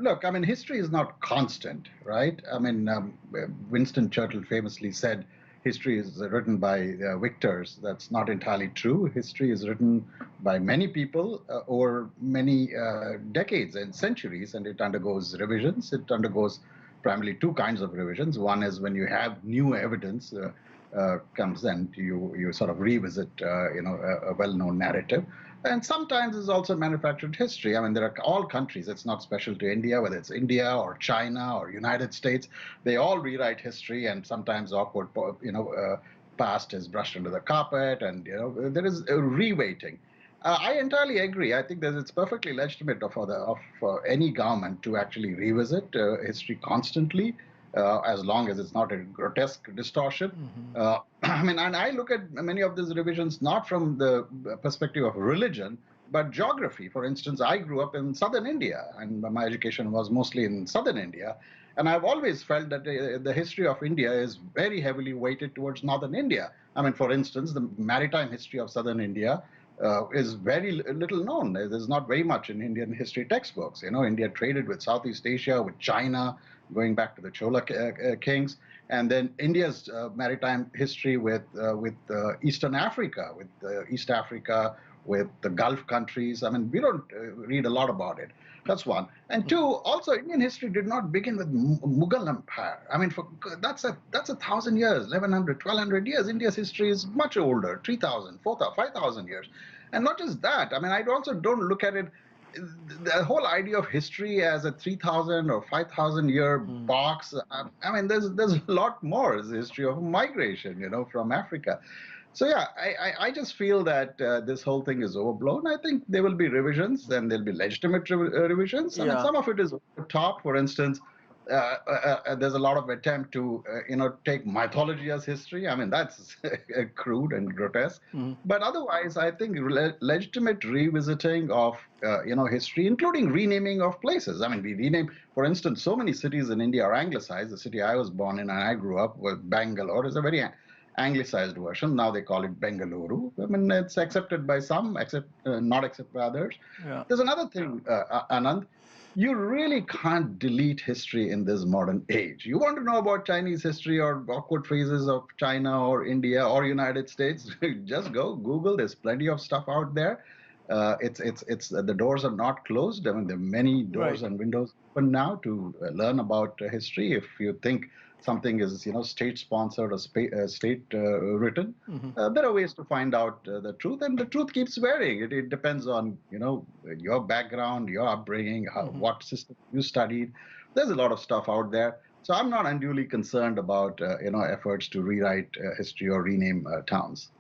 Look, I mean, history is not constant, right? I mean, Winston Churchill famously said history is written by victors. That's not entirely true. History is written by many people over many decades and centuries, and it undergoes revisions. It undergoes primarily two kinds of revisions. One is when you have new evidence comes and you sort of revisit, a well-known narrative. And sometimes it's also manufactured history. I mean, there are all countries. It's not special to India, whether it's India or China or United States. They all rewrite history, and sometimes awkward, past is brushed under the carpet, and there is a reweighting. I entirely agree. I think that it's perfectly legitimate for any government to actually revisit history constantly, as long as it's not a grotesque distortion. I mean, and I look at many of these revisions not from the perspective of religion, but geography. For instance, I grew up in southern India, and my education was mostly in southern India. And I've always felt that the history of India is very heavily weighted towards northern India. I mean, for instance, the maritime history of southern India is very little known. There's not very much in Indian history textbooks. India traded with Southeast Asia, with China, going back to the Chola kings, and then India's maritime history with Eastern Africa, with East Africa, with the Gulf countries. I mean, we don't read a lot about it. That's one. And two, also Indian history did not begin with Mughal Empire. I mean, that's a 1,000 years, 1,100, 1,200 years. India's history is much older, 3,000, 4,000, 5,000 years. And not just that. I mean, I also don't look at it. The whole idea of history as a 3,000 or 5,000 year box. I mean, there's a lot more. It's the history of migration, from Africa. So yeah, I just feel that this whole thing is overblown. I think there will be revisions, and there'll be legitimate revisions. I mean, some of it is over the top. For instance, there's a lot of attempt to take mythology as history. I mean, that's crude and grotesque. But otherwise, I think legitimate revisiting of history, including renaming of places. I mean, we rename, for instance, so many cities in India are anglicized. The city I was born in and I grew up with, Bangalore, is a very anglicized version. Now they call it Bengaluru. I mean, it's accepted by some, not accepted by others. Yeah. There's another thing, Anand. You really can't delete history in this modern age. You want to know about Chinese history or awkward phases of China or India or United States, just go Google. There's plenty of stuff out there. It's the doors are not closed. I mean, there are many doors and windows open now to learn about history. If you think something is state-sponsored or state written, there are ways to find out the truth, and the truth keeps varying. It depends on your background, your upbringing, what system you studied. There's a lot of stuff out there. So I'm not unduly concerned about efforts to rewrite history or rename towns.